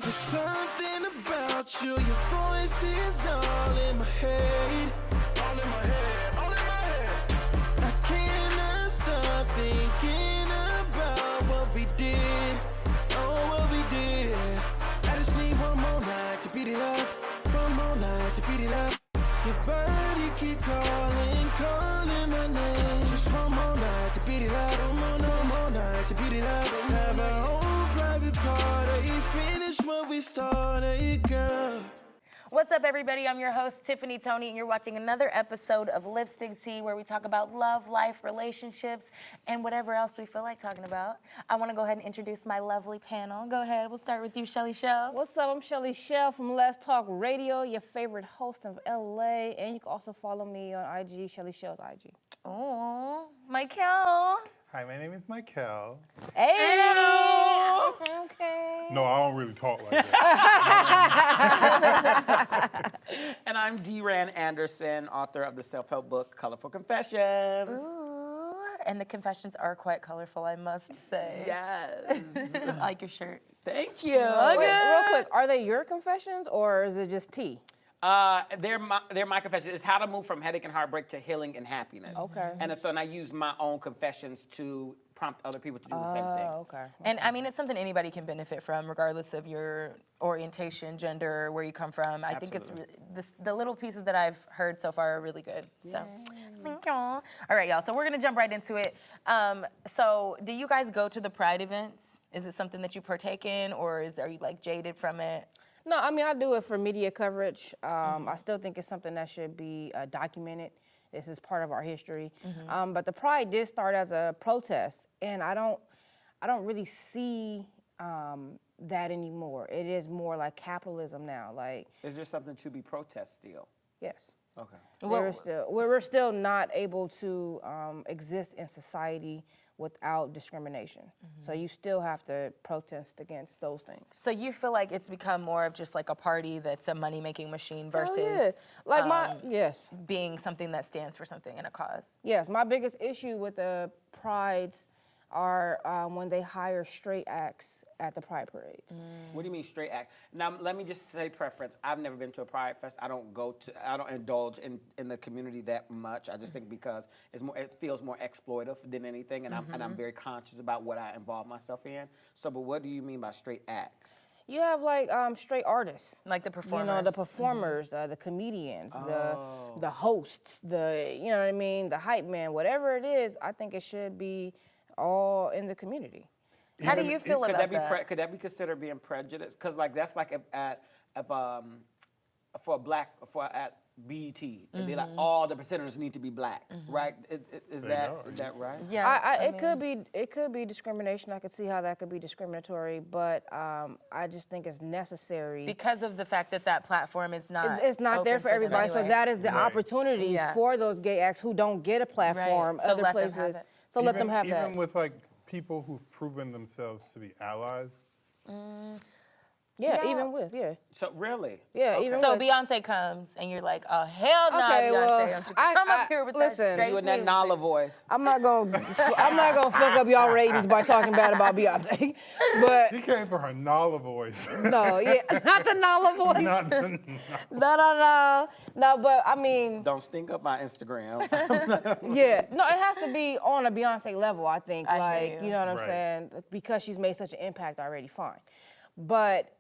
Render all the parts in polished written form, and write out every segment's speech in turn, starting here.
There's something about you, your voice is all in my head. All in my head, all in my head. I cannot stop thinking about what we did. Oh, what we did. I just need one more night to beat it up. One more night to beat it up. Your body keep calling, calling my name. Just one more night to beat it up. No more night to beat it up. Have our own private party. Finish what we started, girl. What's up, everybody? I'm your host, Tiffany Tony, and you're watching another episode of Lipstick Tea, where we talk about love, life, relationships, and whatever else we feel like talking about. I want to go ahead and introduce my lovely panel. Go ahead. We'll start with you, Shelly Shell. What's up? I'm Shelly Shell from Let's Talk Radio, your favorite host of LA, and you can also follow me on IG, Shelly Shell's IG. Oh, Michael. Hi, my name is Michael. Hey! Okay. No, I don't really talk like that. And I'm D-Ran Anderson, author of the self-help book, Colorful Confessions. Ooh, and the confessions are quite colorful, I must say. Yes. I like your shirt. Thank you. Wait, real quick, are they your confessions or is it just tea? They're my confessions. It's how to move from headache and heartbreak to healing and happiness. Okay. And so I use my own confessions to prompt other people to do the same thing. Oh, okay. And I mean, it's something anybody can benefit from, regardless of your orientation, gender, where you come from. I think it's the little pieces that I've heard so far are really good. So, thank y'all. All right, y'all. So we're gonna jump right into it. So, do you guys go to the Pride events? Is it something that you partake in, or are you like jaded from it? No, I mean, I do it for media coverage. I still think it's something that should be documented. This is part of our history. But the Pride did start as a protest, and I don't really see that anymore. It is more like capitalism now. Like, Is there something to be protest still? yes. Okay. We're still not able to exist in society without discrimination. So you still have to protest against those things. So you feel like it's become more of just like a party that's a money-making machine versus yeah. Like yes. being something that stands for something and a cause? Yes, my biggest issue with the prides are when they hire straight acts at the pride parades. What do you mean straight act? Now, let me just say preference. I've never been to a Pride Fest. I don't indulge in the community that much. I just think because it feels more exploitive than anything, and I'm very conscious about what I involve myself in. So, but what do you mean by straight acts? You have like straight artists. Like the performers? You know, the performers, the comedians, the hosts, you know what I mean, the hype man, whatever it is, I think it should be all in the community. How do you feel about that? Could that be considered being prejudiced? Because like that's like at BET, it'd be like all the presenters need to be black, right? Is that right? Yeah, it could be discrimination. I could see how that could be discriminatory, but I just think it's necessary Because of the fact that that platform is not it's not there for everybody. So that is the opportunity for those gay acts who don't get a platform So other let them places. have it. So let them have that. Even with like people who've proven themselves to be allies. Yeah, No. even with So really? yeah, even So with. Beyonce comes and you're like, oh hell no, Okay, Beyonce! well, Don't you come up here with listen, that straight You and that music. Nala voice. I'm not gonna fuck up y'all ratings by talking bad about Beyonce, but He came for her Nala voice. no, yeah, not the Nala voice. Not the, No, but I mean, Don't stink up my Instagram. yeah, no, it has to be on a Beyonce level. I think, I hear like, you. you know what I'm Right. saying, because she's made such an impact already. Fine, but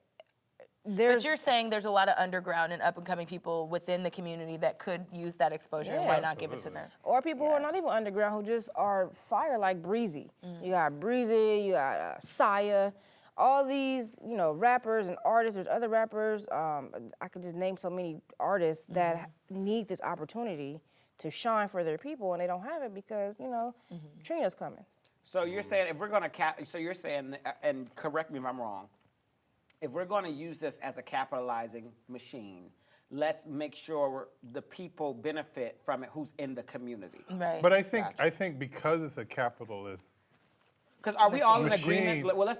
But there's you're saying there's a lot of underground and up-and-coming people within the community that could use that exposure. Why not give it to them? or people who are not even underground who just are fire like Breezy. You got Breezy, you got Saya, all these, you know, rappers and artists. There's other rappers. I could just name so many artists that need this opportunity to shine for their people, and they don't have it because, you know, Trina's coming. So you're saying if we're gonna so you're saying, and correct me if I'm wrong, if we're gonna use this as a capitalizing machine, let's make sure the people benefit from it who's in the community. Right. but I think because it's a capitalist. Because are we all in Machine. agreement? Well,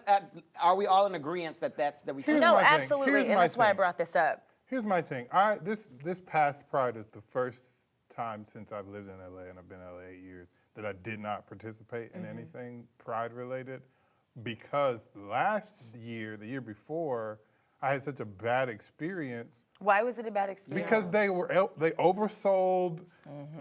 are we all in agreement that we? Here's no, my thing. absolutely, Here's and my that's why I thing. brought this up. Here's my thing. This past Pride is the first time since I've lived in LA, and I've been in LA 8 years, that I did not participate in anything Pride related, because last year, the year before, I had such a bad experience Why was it a bad experience? because they oversold.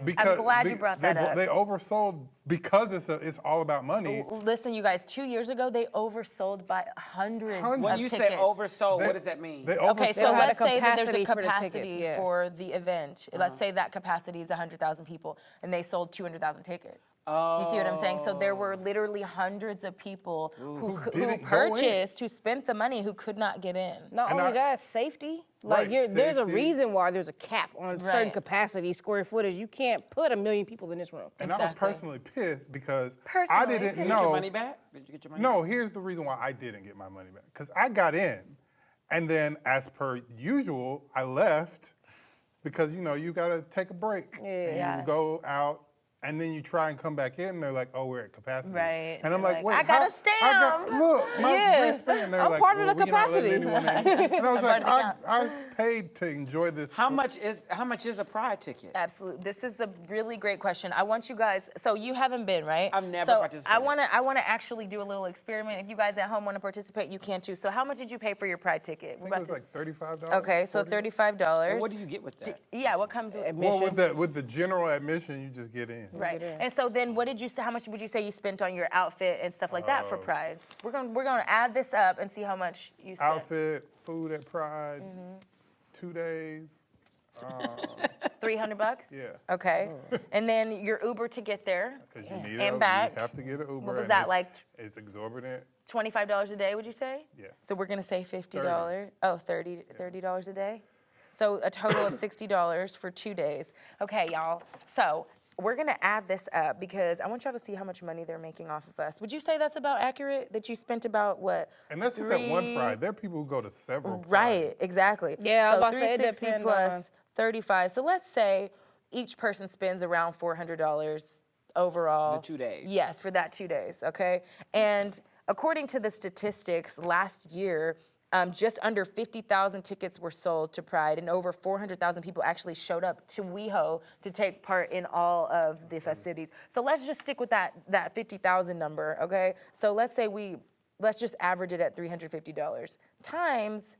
Because I'm glad you brought that up. They oversold because it's all about money. Listen, you guys, 2 years ago, they oversold by hundreds When When of you tickets. say oversold, They- what does that mean? They Okay, oversold. so had a let's say that there's a capacity for the tickets, capacity yeah. for the event. Let's say that capacity is 100,000 people, and they sold 200,000 tickets. You see what I'm saying? So there were literally hundreds of people who didn't go in. purchased, who spent the money, who could not get in. Not And only I- that, safety. Like Right, there's a safety. reason why there's a cap on certain Right. capacity, square footage. You can't put 1 million people in this room. And I was Exactly. personally pissed because Personally? I didn't Did you know. get your money back? Did you get your money No, back? here's the reason why I didn't get my money back. Because I got in, and then as per usual, I left because you gotta take a break. Yeah. And you go out, and then you try and come back in, and they're like, "Oh, we're at capacity." Right. And I'm You're like, like, "Wait, I got a look, my Yeah. wristband." They're I'm like, part of "Well, the we're not letting capacity." anyone in." And I was like, part of the I paid to enjoy this. How much is a Pride ticket? Absolutely. This is a really great question. I want you guys, so you haven't been, right? I've never so participated. I wanna actually do a little experiment. If you guys at home wanna participate, you can too. So how much did you pay for your Pride ticket? I think it was like $35. Okay, so $40. $35. And what do you get with that? Yeah, what comes with Well, with the general admission, you just get in. Right. And so then what did you say, how much would you say you spent on your outfit and stuff like that for Pride? We're gonna add this up and see how much you spent. Outfit, food at Pride, 2 days. $300? Yeah. Okay. And then your Uber to get there, Because you need And back. You have to get an Uber. was and that, it's- like- It's exorbitant. $25 a day, would you say? Yeah. So we're gonna say $50. Oh, $30 a day? So a total of $60 for 2 days. Okay, y'all. So we're gonna add this up because I want y'all to see how much money they're making off of us. Would you say that's about accurate? That you spent about what? And that's just at one Pride. There are people who go to several Right, Prides. exactly. Yeah, I was so about to say it 360 depend plus 35. So let's say each person spends around $400 overall. The 2 days. Yes, for that 2 days, okay? And according to the statistics, last year, just under 50,000 tickets were sold to Pride, and over 400,000 people actually showed up to WeHo to take part in all of the festivities. So let's just stick with that 50,000 number, okay? So let's just average it at $350 times,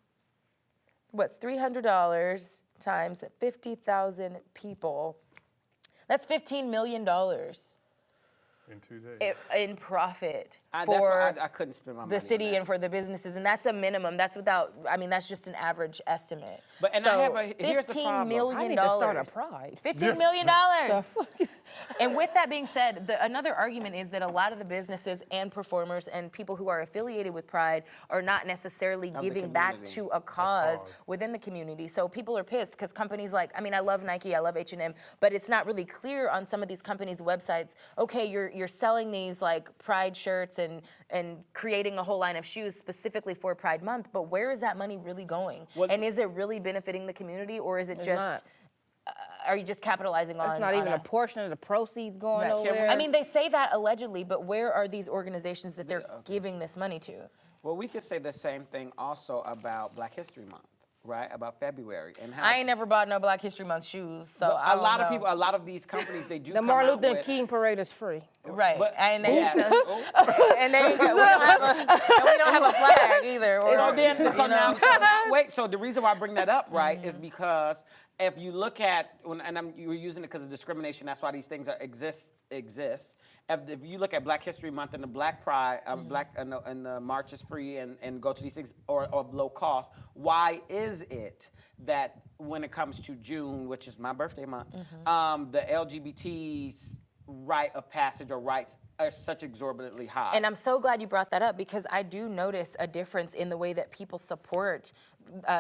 what's $300 times 50,000 people? That's $15 million In 2 days. in profit That's for why I couldn't spend my money the on city that. and for the businesses, and that's a minimum. That's without. I mean, that's just an average estimate. But- and I have here's the problem. $15 I million. need to start a Pride. $15 million. And with that being said, another argument is that a lot of the businesses and performers and people who are affiliated with Pride are not necessarily the giving back community. to a cause cause. within the community. So people are pissed because companies like, I mean, I love Nike, I love H&M, but it's not really clear on some of these companies' websites, okay, you're selling these like Pride shirts and creating a whole line of shoes specifically for Pride Month, but where is that money really going? Well- And is it really benefiting the community, or is it It's just, not. are you just capitalizing on That's not even on a us? portion of the proceeds going Right. nowhere. I mean, they say that allegedly, but where are these organizations that they're giving this money to? Well, we could say the same thing also about Black History Month, right? About February and how I ain't never bought no Black History Month shoes, so But I a don't lot know. of people, a lot of these companies, they do the come Martin out Luther with, King parade is free. Right, But, and they yes. Oh. and they we don't have a flag either. Or, So then, you so know. now, wait. So the reason why I bring that up, right, is because if you look at, you were using it because of discrimination. That's why these things exist. If you look at Black History Month and the Black Pride, Black and the march is free and go to these things or of low cost. Why is it that when it comes to June, which is my birthday month, the LGBT's rite of passage or rights are such exorbitantly high? And I'm so glad you brought that up because I do notice a difference in the way that people support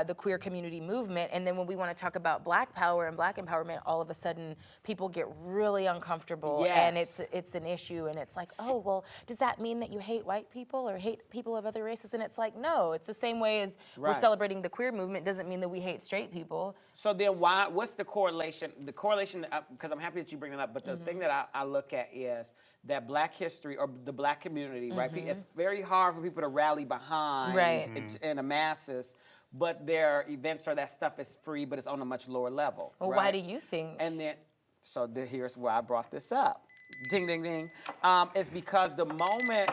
the queer community movement. And then when we want to talk about Black power and Black empowerment, all of a sudden people get really uncomfortable and Yes. it's an issue. And it's like, oh, well, does that mean that you hate white people or hate people of other races? And it's like, no, it's the same way as we're Right. celebrating the queer movement doesn't mean that we hate straight people. So then what's the correlation? The correlation, because I'm happy that you bring it up, but the thing that I look at is that Black history or the Black community, right? It's very hard for people to rally behind Right. in the masses, but their events or that stuff is free, but it's on a much lower level. Well, right? why do you think? And then, here's why I brought this up. Ding, ding, ding. It's because the moment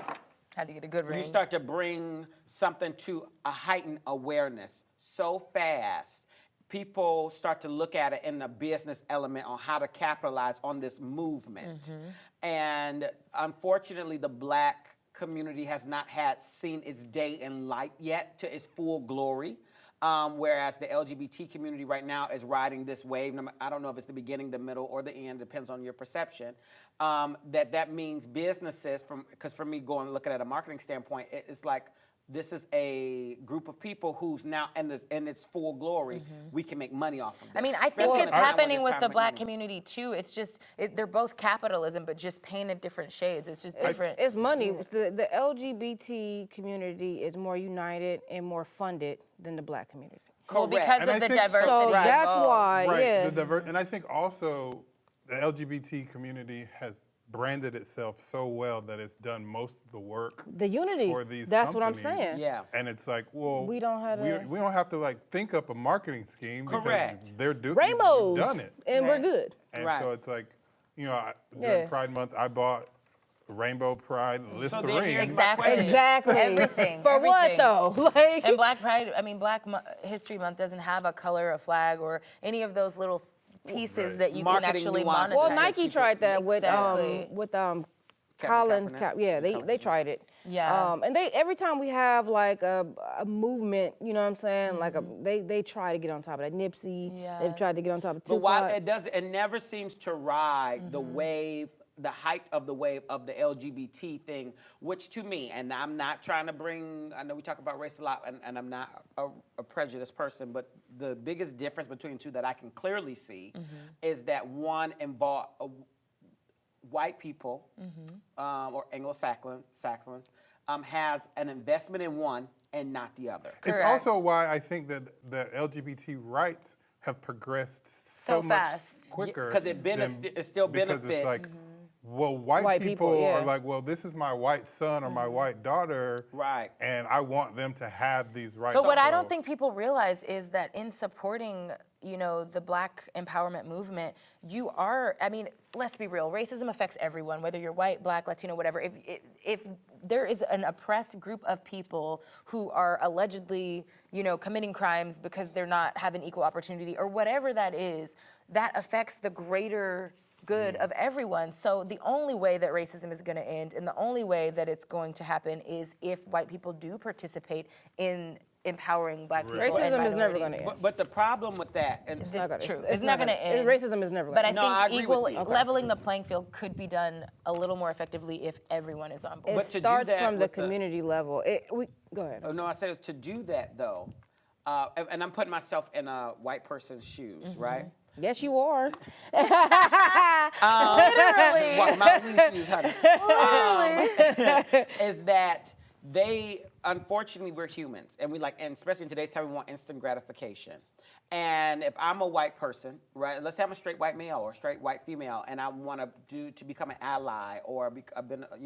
Had to get a good ring. you start to bring something to a heightened awareness so fast. People start to look at it in the business element on how to capitalize on this movement. And unfortunately, the Black community has not seen its day in light yet to its full glory. Whereas the LGBT community right now is riding this wave. I don't know if it's the beginning, the middle, or the end, depends on your perception. That means businesses, because for me, going and looking at a marketing standpoint, it's like this is a group of people who's now in its full glory. We can make money off of this. I mean, I think especially in it's a time when happening there's with time the to make Black money. community too. It's just they're both capitalism, but just painted different shades. It's just different. It's money. The LGBT community is more united and more funded than the Black community. Well, Correct. because And of I the think- diversity. So that's involved. why, Right. yeah. And I think also the LGBT community has branded itself so well that it's done most of the work The unity. for these That's what I'm companies. saying. Yeah. And it's like, well, We don't have to- we don't have to like think up a marketing scheme Correct. because they're doing Rainbows. done it. And we're Right. good. And Right. so it's like, during Yeah. Pride Month, I bought Rainbow Pride then Listerine. here's my Exactly. question. Exactly. Everything. For what everything. though? Like, And Black Pride, I mean, History Month doesn't have a color, a flag, or any of those little pieces Right. that you Marketing can actually nuances. monetize. well, that Nike you tried that Exactly. with Colin Colin. Kaepernick? They tried it. Yeah. And they every time we have like a movement, you know what I'm saying? Like they try to get on top of that. Nipsey. Yeah. They've tried to get on top of But Tupac. while it never seems to ride the wave, the height of the wave of the LGBT thing, which to me, and I'm not trying to bring, I know we talk about race a lot, and I'm not a prejudiced person, but the biggest difference between two that I can clearly see is that one involve white people or Anglo-Saxons has an investment in one and not the other. It's Correct. also why I think that the LGBT rights have progressed So so much fast. quicker. 'cause it still because benefits. it's like, well, white White people people, yeah. are like, well, this is my white son or my white daughter, Right. and I want them to have these rights. But what I So- don't think people realize is that in supporting, the Black empowerment movement, let's be real, racism affects everyone, whether you're white, Black, Latino, whatever. If there is an oppressed group of people who are allegedly, committing crimes because they're not having equal opportunity or whatever that is, that affects the greater good of everyone. So the only way that racism is going to end and the only way that it's going to happen is if white people do participate in empowering Black people. and Racism is never minorities. going to end. But the problem with that, and It's not gonna- true. it's It's not going to end. Racism is never But going I to No, think I agree with you. leveling the playing field could be done a little more effectively if everyone is on board. It But to do starts that from the with the- community level. Go ahead. Oh, no, I say to do that though, and I'm putting myself in a white person's shoes, right? Yes, you are. Literally. Walk my shoes, honey. Is that unfortunately, we're humans, and and especially in today's time, we want instant gratification. And if I'm a white person, right? Let's say I'm a straight white male or straight white female, and I want to become an ally or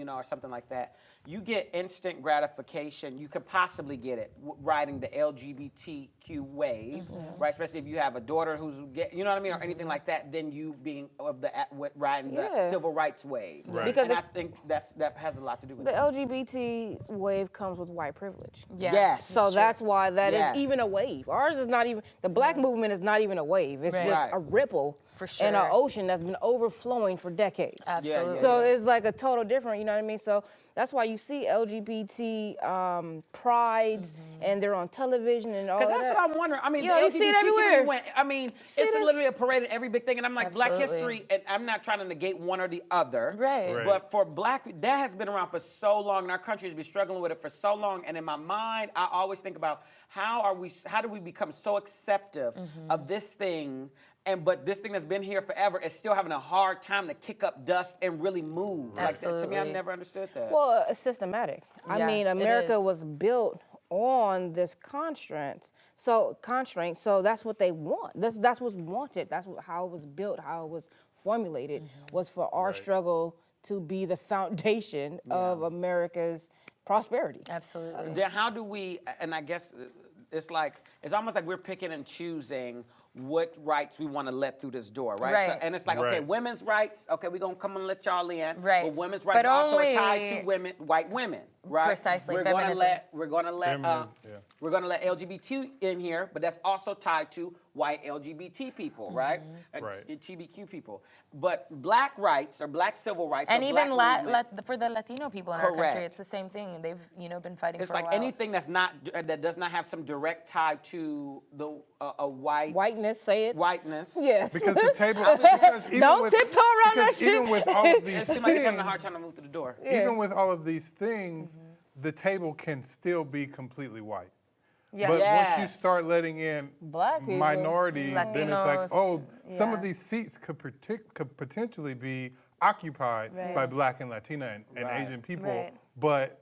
or something like that. You get instant gratification. You could possibly get it riding the LGBTQ wave, right? Especially if you have a daughter who's or anything like that. Then you being riding the Yeah. civil rights wave, Right. Because and I think that has a lot to do with The it. LGBT wave comes with white privilege. Yeah. Yes. So that's why that is Yes. even a wave. Ours is not even, the Black movement is not even a wave. It's Right. just Right. a ripple For in an sure. ocean that's been overflowing for decades. Absolutely. So it's like a total different, you know what I mean? So that's why you see LGBT prides and they're on television and all that. Because that's what I'm wondering. I mean, Yo, the you see it LGBT community everywhere. it's that? literally a parade of every big thing. And I'm like, Black Absolutely. history, and I'm not trying to negate one or the other. Right. Right. But for Black, that has been around for so long, and our country has been struggling with it for so long. And in my mind, I always think about how do we become so acceptive of this thing, but this thing that's been here forever is still having a hard time to kick up dust and really move. Like that. To me, I Absolutely. never understood that. Well, it's systematic. I Yeah, mean, it America is. was built on this constraint. So that's what they want. That's what's wanted. How it was built, how it was formulated, was for our struggle to be the foundation of America's prosperity. Absolutely. Then how do we, and I guess it's almost like we're picking and choosing what rights we want to let through this door, right? Right. So, and it's like, okay, Right. women's rights, okay, we're going to come and let y'all in. Right. But women's rights But are also only- tied to women, white women, right? Precisely, We're feminism. Feminism, yeah. We're gonna let LGBT in here, but that's also tied to white LGBT people, right? Right. TBQ people. But black rights or black civil rights, And or even black movement, for the Latino people in our country, Correct. it's the same thing. They've been fighting it's for a like while. anything that does not have some direct tie to the a Whiteness, say it. whiteness. Yes. Because the table. because even Don't with, tiptoe around that because even shit. with all of these It seems like it's having a things, hard time to move through the door. even with all of these things, the table can still be completely white. Yeah. But once you Yes. start letting in Black people, minorities, then it's like, Latinos, oh, some of yeah. these seats could potentially be occupied by Black and Latina and Right. Asian people. Right. But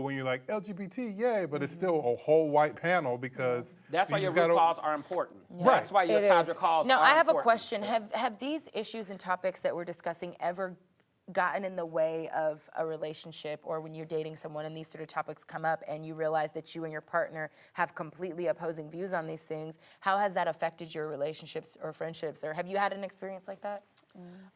when you're like LGBT, yay, but it's still a whole white panel because That's why you your just root gotta- calls are important. Right. That's why your It Tadra is. calls Now, are I have a important. question. Have these issues and topics that we're discussing ever gotten in the way of a relationship, or when you're dating someone and these sort of topics come up and you realize that you and your partner have completely opposing views on these things? How has that affected your relationships or friendships? Or have you had an experience like that?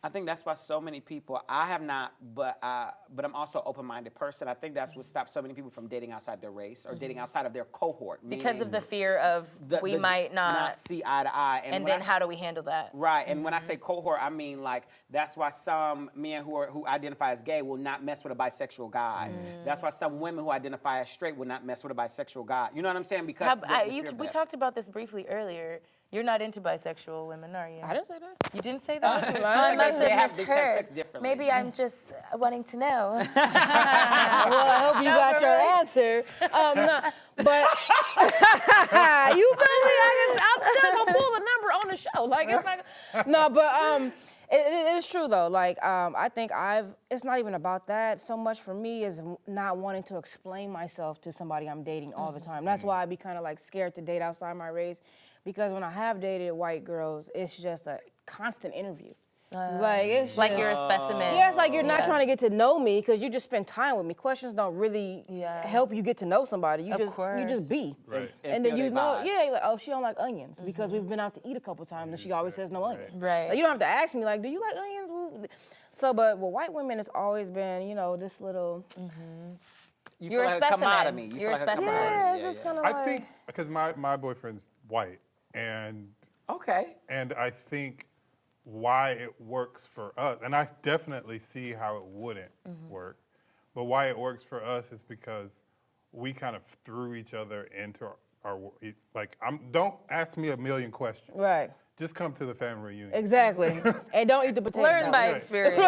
I think that's why so many people, I have not, but I'm also an open-minded person. I think that's what stops so many people from dating outside their race or dating outside of their cohort. Because of meaning the fear of we might not, see eye to eye. and when then I how do we handle that? Right, and when I say cohort, I mean like that's why some men who identify as gay will not mess with a bisexual guy. That's why some women who identify as straight will not mess with a bisexual guy. You know what I'm saying? Because We talked about this briefly earlier. You're not into bisexual women, are you? I didn't say that. You didn't say that? She's I like, must they have have misheard. sex differently. Maybe I'm just wanting to know. Well, I hope you got your answer. No, but you feel me? I'm still gonna pull the number on the show. Like, it's not, no, but it is true though. Like, I think it's not even about that so much for me is not wanting to explain myself to somebody I'm dating all the time. That's why I be kind of like scared to date outside my race, because when I have dated white girls, it's just a constant interview. Like it's Like just- you're a specimen. Yeah, it's like you're not Yeah. trying to get to know me because you just spend time with me. Questions don't really Yeah. help you get to know somebody. You Of just course. be. Right. And then feel you their know, vibes. yeah, you're like, oh, she don't like onions because we've been out to eat a couple times and she always says no onions. Right. Like, you don't have to ask me like, do you like onions? So, but with white women, it's always been, this little. You You're feel a like specimen. commodity. You You're feel a like specimen. commodity. Yeah, it's just kind of like. I think because my boyfriend's white, and Okay. I think why it works for us, and I definitely see how it wouldn't work, but why it works for us is because we kind of threw each other into our like. Don't ask me a million questions. Right. Just come to the family reunion. Exactly. And don't eat the potatoes. Learn by Right. experience.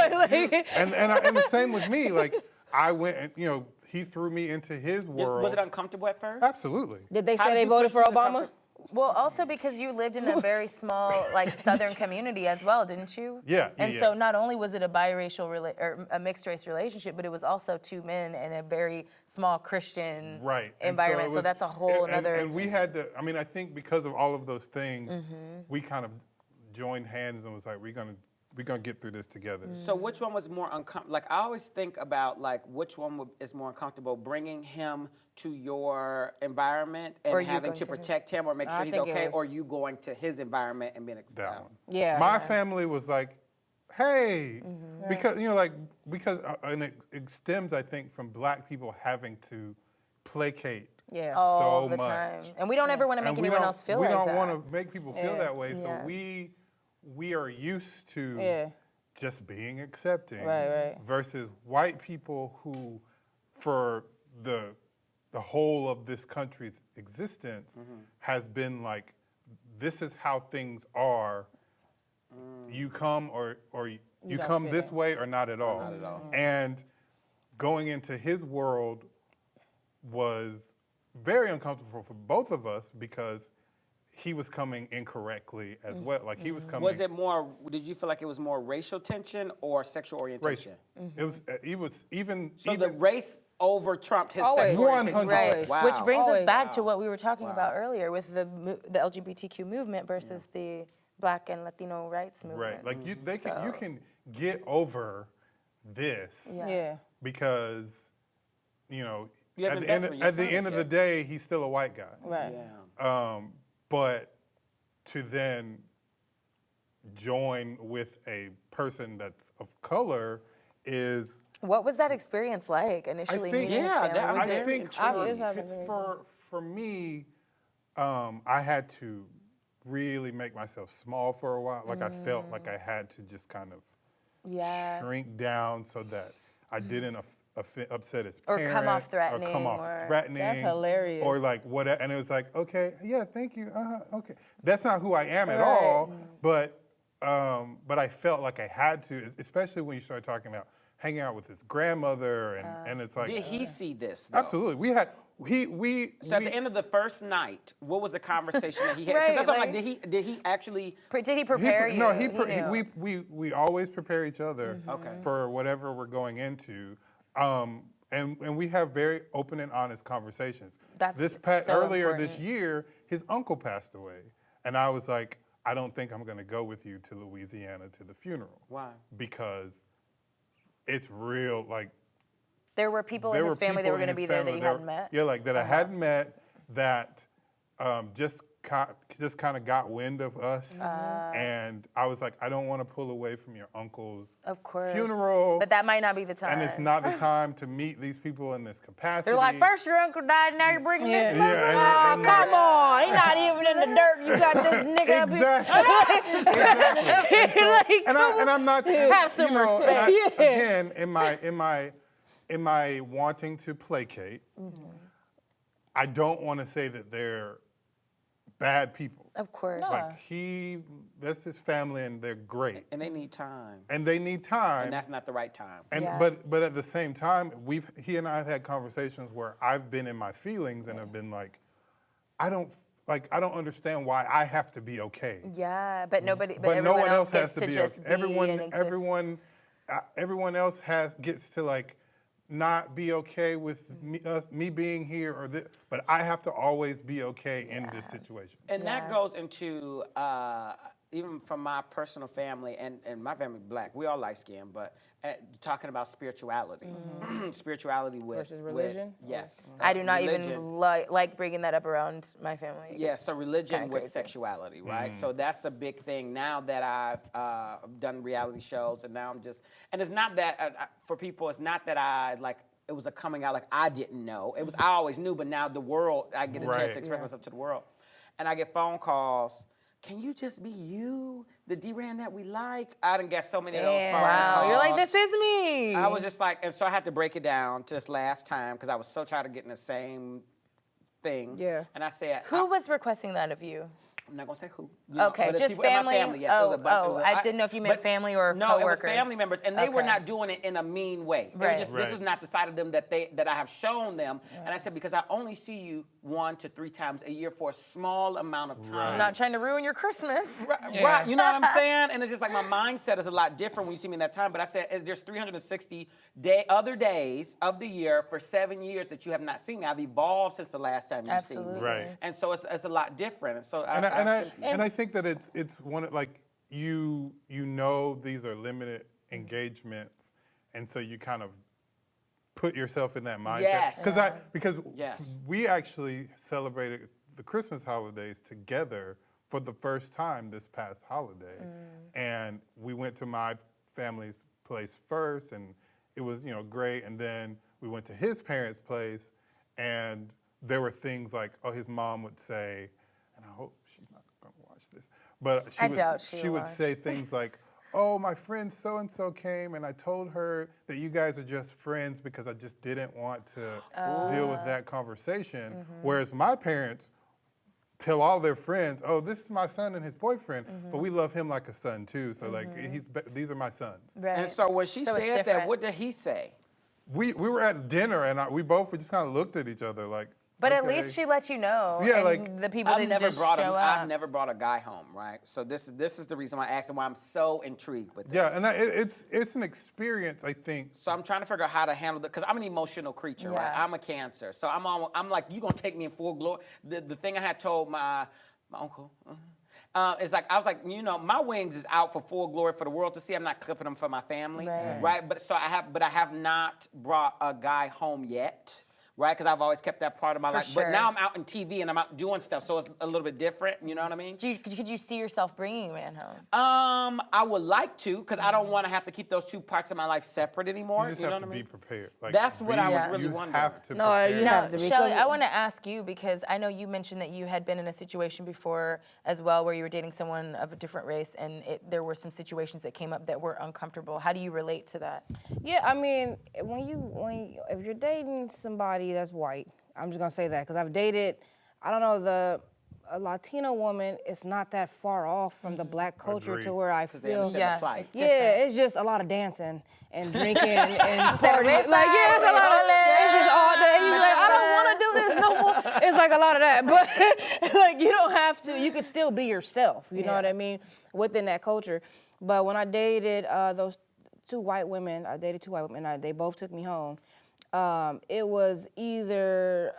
And the same with me. Like I went and he threw me into his world. Was it uncomfortable at first? Absolutely. Did they How say did they you voted push for through the Obama? comfort? Well, also because you lived in a very small, like Southern community as well, didn't you? Yeah, And yeah. so not only was it a biracial or a mixed race relationship, but it was also two men in a very small Christian Right. And environment. it So was- that's a whole another. And we had to. I mean, I think because of all of those things, we kind of joined hands and was like, we're gonna get through this together. So which one was more uncomfortable? Like I always think about like which one is more uncomfortable, bringing him to your environment and Or you having going to to his? protect him or make sure I he's think it okay, was- or you going to his environment and being That one. Yeah. My family was like, hey, because and it stems, I think, from Black people having to placate Yeah. all so the much. time. And we don't ever want to make And we anyone don't- else feel we like don't that. want to make people feel Yeah. that way. So Yeah. we are used to Yeah. just being accepting Right. versus white people who, for the whole of this country's existence, has been like, this is how things are. You come or you don't come fit this in. way or not at all. Not at all. And going into his world was very uncomfortable for both of us because he was coming incorrectly as well. Like he was coming Was it more? Did you feel like it was more racial tension or sexual orientation? racial. It was even So the race over trumped his Always. sexual orientation. 100%. Right, Wow. which brings us Always. back to what we were talking about earlier with the LGBTQ movement versus the Black and Latino rights movement. right. Like you So- can get over this Yeah. because You have at the end investment. Your of son is the gay. day he's still a white guy. Right. Yeah. But to then join with a person that's of color is. What was that experience like initially? think- meeting his Yeah, family? that- Was I'm it- very think intrigued. for me, I had to really make myself small for a while. Like I felt like I had to just kind of yeah. shrink down so that I didn't upset his Or parents. come off Or threatening, come off or- threatening. That's hilarious. Or like whatever. And it was like, okay, yeah, thank you. Okay. That's not who I am at Right. all. But I felt like I had to, especially when you start talking about hanging out with his grandmother, and it's like, Did he see this? Though? absolutely. We had we. So at the end of the first night, what was the conversation that he had? Right, Because that's what I'm like- like, did he actually? Did he prepare you? No, He knew. we always prepare each other Okay. for whatever we're going into, and we have very open and honest conversations. That's so earlier this important. year, his uncle passed away, and I was like, I don't think I'm going to go with you to Louisiana to the funeral. Why? Because it's real, like. There were people in There his were family that people were in going to his be there that family you that hadn't were- met. Yeah, like that I hadn't met, that just kind of got wind of us, and I was like, I don't want to pull away from your uncle's Of course. funeral, But that might not be the time. and it's not the time to meet these people in this capacity. They're like, first your uncle died, now you're bringing Yeah. this. Yeah, Oh, and come on. He's not even in the dirt. You got this nigga up here. Exactly. Like, And I'm not Have some you know, and respect. again, in my wanting to placate, I don't want to say that they're bad people. Of course. Like that's his family, and they're great, And they need time, and they need time. and that's not the right time. And Yeah. but at the same time, he and I have had conversations where I've been in my feelings and have been like, I don't understand why I have to be okay. Yeah, but nobody, but, But no everyone one else has gets to to be just okay. be and exist. Everyone else gets to like not be okay with me being here but I have to always be okay in this situation. And that Yeah. goes into even from my personal family and my family black, we all light skinned, but talking about spirituality, spirituality Versus religion? Yes, I do not religion. even like bringing that up around my family. Yeah, so It's religion kinda with crazy. sexuality, right? So that's a big thing now that I've done reality shows, and now I'm just, and it's not that, for people, it's not that it was a coming out like I didn't know. It was, I always knew, but now the world, I get a chance Right. to express myself to the world. And I get phone calls, can you just be you, the D-Ran that we like? I done get so many of those phone calls. Wow, you're like, this is me. I was just like, and so I had to break it down to this last time because I was so tired of getting the same thing. Yeah. And I said, Who was requesting that of you? I'm not gonna say who. Okay, but it's just people in my family? family. Yes, it was a bunch. It was I didn't know if you meant but family or no, it was coworkers. family members, and they were Okay. not doing it in a mean way. They were Right. just, this Right. is not the side of them that I have shown them. And I said, because I only see you 1 to 3 times a year for a small amount of time. Right. I'm not trying to ruin your Christmas. Right, you know what I'm saying? And it's just like my mindset is a lot different when you see me in that time. But I said, there's 360 other days of the year for 7 years that you have not seen me. I've evolved since the last time you've seen me. Absolutely. Right. And so it's a lot different. And so I think that it's one of, like, you know these are limited engagements, and so you kind of put yourself in that mindset. Yes. Because Yes. we actually celebrated the Christmas holidays together for the first time this past holiday, and we went to my family's place first, and it was great, and then we went to his parents' place, and there were things like, his mom would say, and I hope she's not going to watch this, but I doubt she will would watch. say things like, oh, my friend so-and-so came, and I told her that you guys are just friends because I just didn't want to deal with that conversation. Whereas my parents tell all their friends, oh, this is my son and his boyfriend, but we love him like a son too, so like, these are my sons. Right. And so when she So it's said that, different. what did he say? We were at dinner, and we both just kind of looked at each other like, But at okay. least she let you know. Yeah, and like, the people I've didn't never just brought show up. I've never brought a guy home, right? So this is the reason why I asked and why I'm so intrigued with this. Yeah, and it's an experience, I think. So I'm trying to figure out how to handle it because I'm an emotional creature, right? Yeah. I'm a Cancer, so I'm like, you gonna take me in full glory? The thing I had told my uncle. It's like I was like, my wings is out for full glory for the world to see. I'm not clipping them for my family, Right. right? But I have not brought a guy home yet. right? Because I've always kept that part of my life. sure. But now I'm out in TV and I'm out doing stuff, so it's a little bit different. You know what I mean? Could you see yourself bringing a man home? I would like to, because I don't want to have to keep those two parts of my life separate anymore. You just know have what to I mean? be prepared. Like, That's what I was really you wondering. have to No, prepare. you have to be. Shelly, because- I want to ask you because I know you mentioned that you had been in a situation before as well where you were dating someone of a different race and there were some situations that came up that were uncomfortable. How do you relate to that? Yeah, I mean, if you're dating somebody that's white, I'm just gonna say that because I've dated, I don't know, a Latino woman is not that far off from the black culture Agreed. to where I They feel. understand the Yeah, plight. it's Yeah, different. it's just a lot of dancing and drinking and that a partying. red Like, yeah, it's a side? lot of, Ole. it's just all day. You be like, I don't want to do this no more. It's like a lot of that, but like you don't have to. You could still be yourself. You know what I mean? Within that culture. But when I dated those two white women, they both took me home. It was either,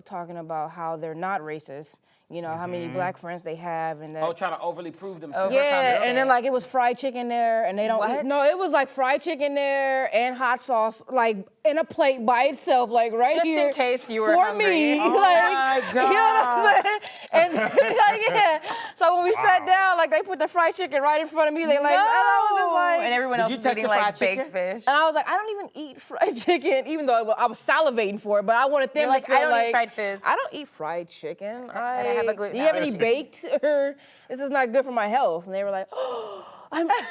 talking about how they're not racist, how many black friends they have, and that. Oh, trying to overly prove themselves. Yeah, and then like it was fried chicken there, and they don't. What? No, it was like fried chicken there and hot sauce, like in a plate by itself, like right Just in here. case you were for hungry. me. Oh like, my you know what I'm saying? And like, yeah. So when we sat down, like they put the fried chicken right in front of me. They like, and I was just like, and everyone Did else you was touch eating the like fried chicken? baked fish. and I was like, I don't even eat fried chicken, even though I was salivating for it. But I wanted them You're like, to feel I don't like eat fried foods. I don't eat fried chicken. I have a gluten Do you have any allergy. baked? Or this is not good for my health. And they were like, oh, I'm glad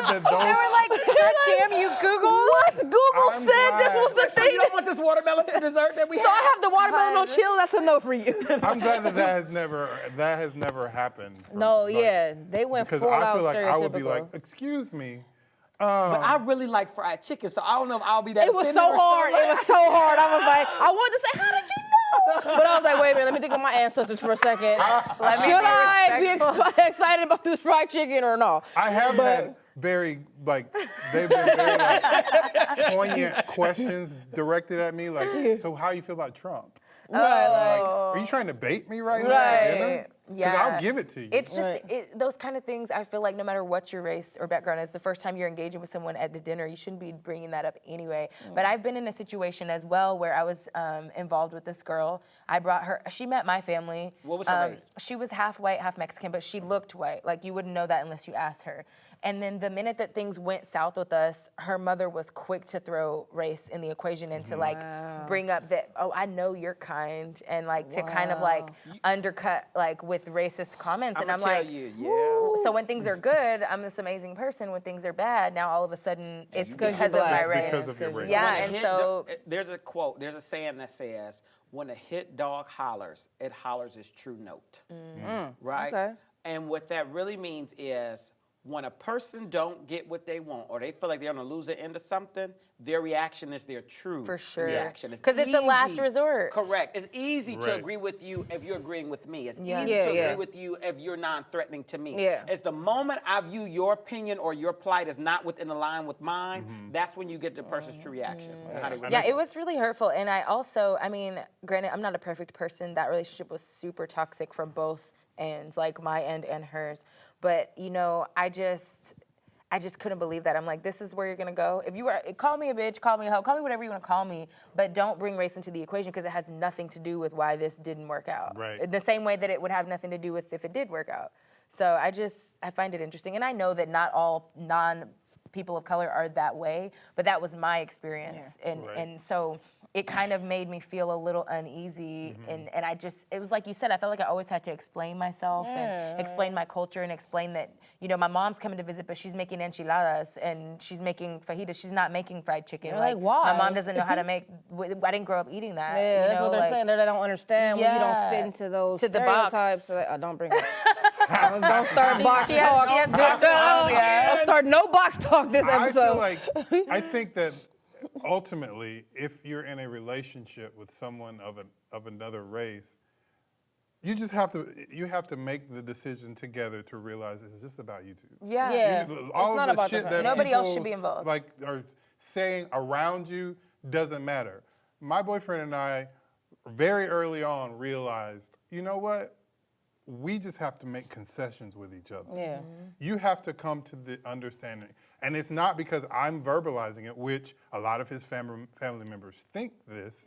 that They were those. like, God damn you, Google. What? Google I'm said this glad. was the So thing. you don't want this watermelon for dessert that we So I have? have the watermelon on chill. That's a no for you. I'm glad that has never happened. No, yeah, they went Because full I out feel like I would be stereotypical. like, excuse me. But I really like fried chicken, so I don't know if I'll be that It was offended so or hard. something. It was so hard. I was like, I wanted to say, how did you know? But I was like, wait a minute, let me think of my ancestors for a second. Should I be excited about this fried chicken or no? I have had very, they've been very, poignant questions directed at me, like, so how you feel about Trump? Right, Like, are you trying to bait me right now at Right. dinner? Because Yeah. I'll give it to you. It's just those kind of things. I feel like no matter what your race or background is, the first time you're engaging with someone at the dinner, you shouldn't be bringing that up anyway. But I've been in a situation as well where I was involved with this girl. I brought her. She met my family. What was her race? She was half white, half Mexican, but she looked white. Like you wouldn't know that unless you asked her. And then the minute that things went south with us, her mother was quick to throw race in the equation and to like bring up that, oh, I know you're kind, and like to kind of like undercut like with racist comments. And I'm I'ma tell like, you, yeah. "Woo." So when things are good, I'm this amazing person. When things are bad, now all of a sudden it's because of my black. race. because of your race. Yeah, When a and hit so there's a quote, there's a saying that says, when a hit dog hollers, it hollers its true note. Right? Okay. And what that really means is when a person don't get what they want or they feel like they're on the loser end of something, their reaction is their true For sure. reaction. 'Cause it's a last easy- resort. Correct. It's easy to Right. agree with you if you're agreeing with me. It's Yeah. easy Yeah, to yeah. agree with you if you're non-threatening to me. Yeah. It's the moment I view your opinion or your plight as not within the line with mine, that's when you get the person's true reaction. How they yeah, it was really hurtful. And I also, I mean, granted, I'm not a perfect person. That relationship was super toxic from both ends, like my end and hers. But I just couldn't believe that. I'm like, this is where you're gonna go. If you were, call me a bitch, call me a hoe, call me whatever you wanna call me, but don't bring race into the equation because it has nothing to do with why this didn't work out. Right. In the same way that it would have nothing to do with if it did work out. So I find it interesting. And I know that not all people of color are that way, but that was my experience. And so it kind of made me feel a little uneasy. And it was like you said, I felt like I always had to explain myself and explain my culture and explain that, my mom's coming to visit, but she's making enchiladas and she's making fajitas. She's not making fried chicken. You're like, why? My mom doesn't know how to make, I didn't grow up eating that. Yeah, that's what they're saying. They don't understand when you don't Yeah. fit into those To the box. stereotypes. So like, don't bring it. Don't start box she has- talk. she has box talk, yeah. Don't start no box talk this I episode. feel like, I think that ultimately, if you're in a relationship with someone of another race, you just have to make the decision together to realize it's just about you two. Yeah. Yeah. All It's not of the about shit the- that Nobody else people, should be involved. Like are saying around you doesn't matter. My boyfriend and I very early on realized, you know what? we just have to make concessions with each other. Yeah. You have to come to the understanding. And it's not because I'm verbalizing it, which a lot of his family members think this.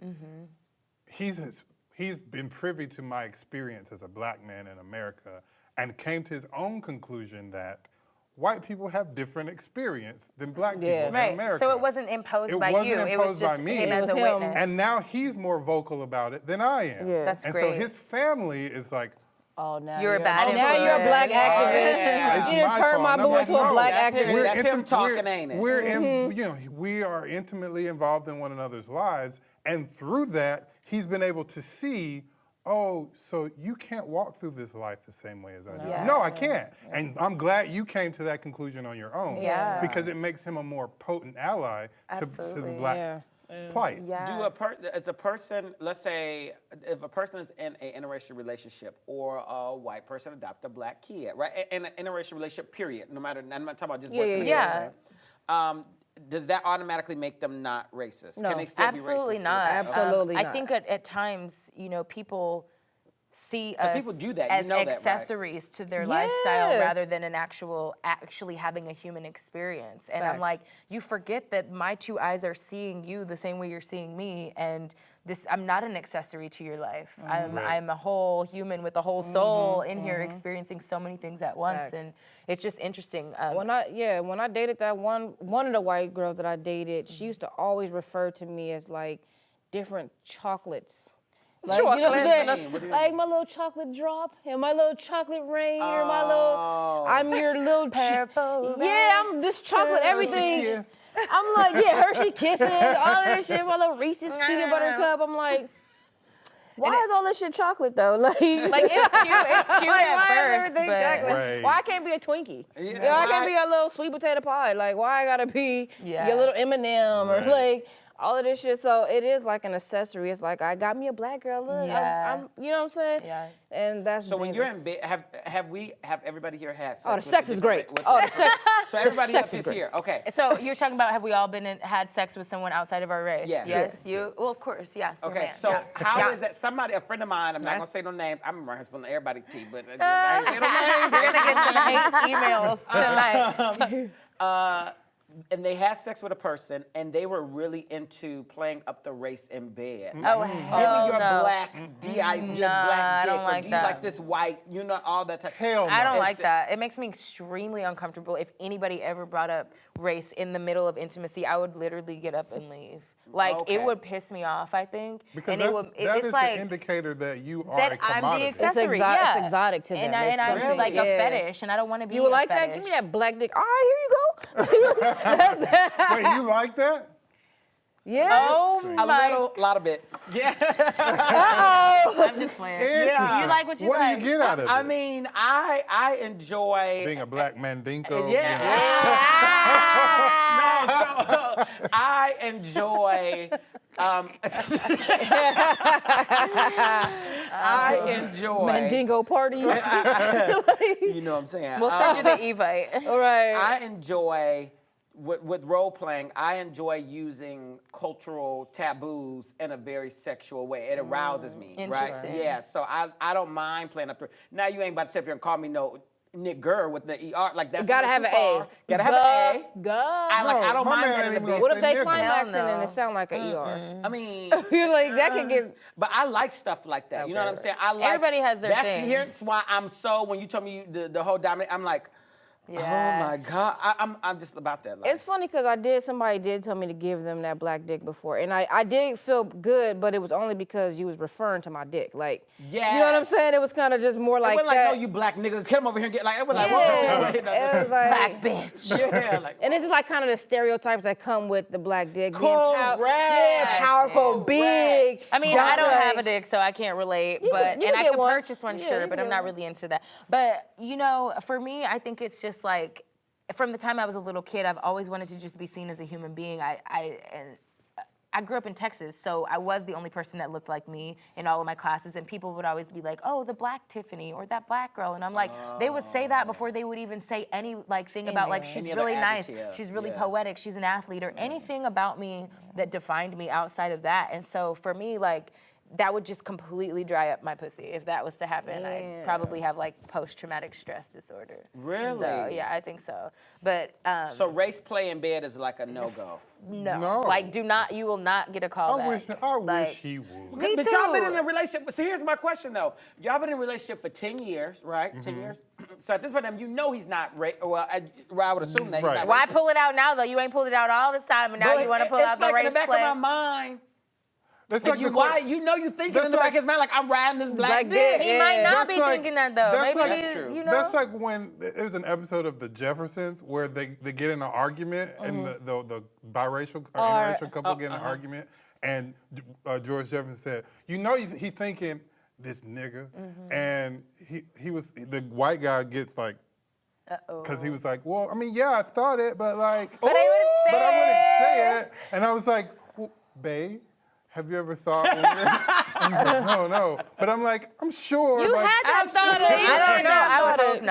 He's been privy to my experience as a black man in America and came to his own conclusion that white people have different experience than black people in Right. America. So it wasn't imposed by wasn't you. It imposed was just by me. him It as was a him. witness. And now he's more vocal about it than I am. Yeah. That's and great. so his family is like, Oh, now You're a bad Now you're a black influence. activist. Yeah. it's You done my turned fault. my And boo I'm into like, a no, black that's him. activist. That's him talking, ain't it? We're in, you know, we are intimately involved in one another's lives, and through that, he's been able to see, oh, so you can't walk through this life the same way as I do. Yeah. No, I can't. And I'm glad you came to that conclusion on your own. Yeah. Because it makes him a more potent ally to the Absolutely. black Yeah. plight. Yeah. As a person, let's say, if a person is in an interracial relationship or a white person adopt a black kid, right? In an interracial relationship, period. No matter, I'm not talking about just boyfriend and yeah. girlfriend. Does that automatically make them not racist? No. Can they still Absolutely be racist? not. Absolutely I not. think at times, you know, people see us people do that, you as know that, right? accessories to their lifestyle Yeah. rather than actually having a human experience. And I'm Facts. like, you forget that my two eyes are seeing you the same way you're seeing me, and I'm not an accessory to your life. I'm a whole human with a whole soul in here experiencing so many things at once. Facts. And it's just interesting. When I dated that one of the white girls that I dated, she used to always refer to me as like different chocolates. Like, you know what I'm saying? Like my little chocolate drop and my little chocolate rain or my little, I'm your little, Purple yeah, I'm this chocolate everything. Kiss. I'm like, yeah, Hershey Kisses, all this shit, my little Reese's peanut butter cup. I'm like, why is all this shit chocolate though? Like It's cute. It's cute like, at why first, is everything but chocolate? Right. Why I can't be a Twinkie? Yeah, You know, I can't why- be a little sweet potato pie. Like, why I gotta be Yeah. your little M&M or Right. like all of this shit. So it is like an accessory. It's like, I got me a black girl. Look, Yeah. I'm you know what I'm saying? Yeah. And that's So when dangerous. you're in bed, have everybody here had sex? Oh, the with sex is different- great. with- Oh, the sex. So everybody sex up is is great. here. Okay. So you're talking about, have we all had sex with someone outside of our race? Yes. Yes. You? Well, of course. Yes. you're a Okay, man. so Yes. how Yeah. is that? Somebody, a friend of mine, I'm not gonna Nice. say no names. I'm spilling everybody's tea, but I ain't say no names. We're gonna get some hate emails tonight. And they had sex with a person, and they were really into playing up the race in bed. Oh, Give me hell your no. black D.I. your black I dick, don't or like do you that. like this white? You know, all that type. Hell no. I don't It's like the- that. It makes me extremely uncomfortable. If anybody ever brought up race in the middle of intimacy, I would literally get up and leave. Like, Okay. it would piss me off, I think. Because and that it's is like the indicator that you are that a I'm commodity. the accessory. exo- Yeah. it's exotic to them. And, It's and I'm something- like yeah. a fetish, and I don't want to be You would a like fetish. that? Give me that black dick. All right, here you go. That's that. Wait, you like that? Yeah. Oh A my! lot of it. Yeah. I'm just playing. Interesting. You like what you What like. do you get out of it? I mean, I enjoy. Being a black mandinko. Yeah. You know. No, so I enjoy. I enjoy. Mandingo parties. You know what I'm saying? We'll send you the Evite. All right. I enjoy with role playing. I enjoy using cultural taboos in a very sexual way. It arouses me, Interesting. right? Yeah. So I don't mind playing up there. Now you ain't about to sit here and call me no nigger with the ER. Like that's Gotta a have little an too A. far. Gotta have an A. Go. I don't my mind man that in ain't a even bit. gonna What if say they nigga. climaxing Hell no. and it sound like an ER? I mean, You're like, that could get. but I like stuff like that. You know what I'm Okay. saying? I like. Everybody has their that's, thing. Here's why I'm so. When you told me the whole dominant, I'm like, Yeah. oh my god, I'm just about that life. It's funny because somebody did tell me to give them that black dick before. And I did feel good, but it was only because you was referring to my dick. Like, you know what I'm Yes. saying? It was kind of just more It like wasn't that. like, no, you black nigga, come over here and get like. It was like, Yeah. whoa, wait, no, It was like, Black bitch. yeah, like. and this is like kind of the stereotypes that come with the black dick. Correct. Yeah, powerful, Correct. big. I mean, I don't have a dick. dick, so I can't relate. You But can- you and can I get could one. purchase one, Yeah, sure, you but can I'm get not one. really into that. But you know, for me, I think it's just like, from the time I was a little kid, I've always wanted to just be seen as a human being. I grew up in Texas, so I was the only person that looked like me in all of my classes, and people would always be like, "Oh, the black Tiffany," or "that black girl," and I'm like, they would say that before they would even say any like thing about like she's Any other really nice, adjective, she's really yeah. poetic, she's an athlete, or anything about me that defined me outside of that. And so for me, like, that would just completely dry up my pussy. If that was to happen, I'd probably have like post-traumatic stress disorder. Really? So yeah, I think so. But So race play in bed is like a no-go. no. Like you will not get a call back. I Like, wish he would. Me But y'all been too. in a relationship. So here's my question though. Y'all been in a relationship for 10 years, right? 10 years. So at this point, you know he's not. Well, I would assume that he's Right. not. Why racist. pull it out now though? You ain't pulled it out all this time, and now But you want to pull out the It's like race in the back play. of my mind. That's Like like you, the why que- you know you thinking That's in the back like- of his mind like I'm riding this black Black dick. dick, He might not That's be like- thinking that though. that's Maybe like- he's, That's true. you know. That's like when it was an episode of The Jeffersons where they get in an argument and the biracial or interracial couple get in an argument and George Jefferson said, you know he thinking this nigga, and he was the white guy gets like. Because he was like, well, I mean, yeah, I thought it, but like, But I wouldn't say but I wouldn't say it. it. And I was like, well, babe, have you ever thought? And he's like, no. But I'm like, I'm sure. You like, had to have thought it. I don't know. I would thought hope it.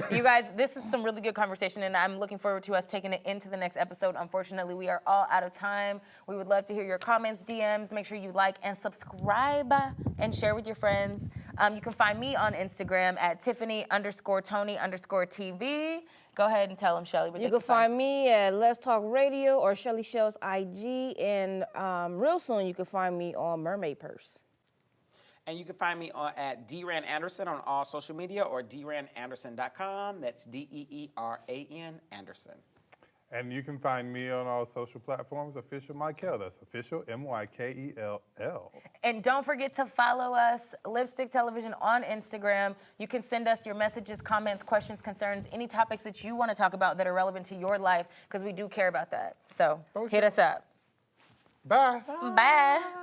not. You guys, this is some really good conversation, and I'm looking forward to us taking it into the next episode. Unfortunately, we are all out of time. We would love to hear your comments, DMs. Make sure you like and subscribe and share with your friends. You can find me on Instagram at Tiffany_Tony_TV. Go ahead and tell them, Shelly. You can find me at Let's Talk Radio or Shelly Shell's IG, and real soon you can find me on Mermaid Purse. And you can find me at DRan Anderson on all social media or DRanAnderson.com. That's DEERAN Anderson. And you can find me on all social platforms, Official Michael. That's Official MYKELL. And don't forget to follow us, Lipstick Television, on Instagram. You can send us your messages, comments, questions, concerns, any topics that you want to talk about that are relevant to your life, because we do care about that. So hit us up. Bye. Bye.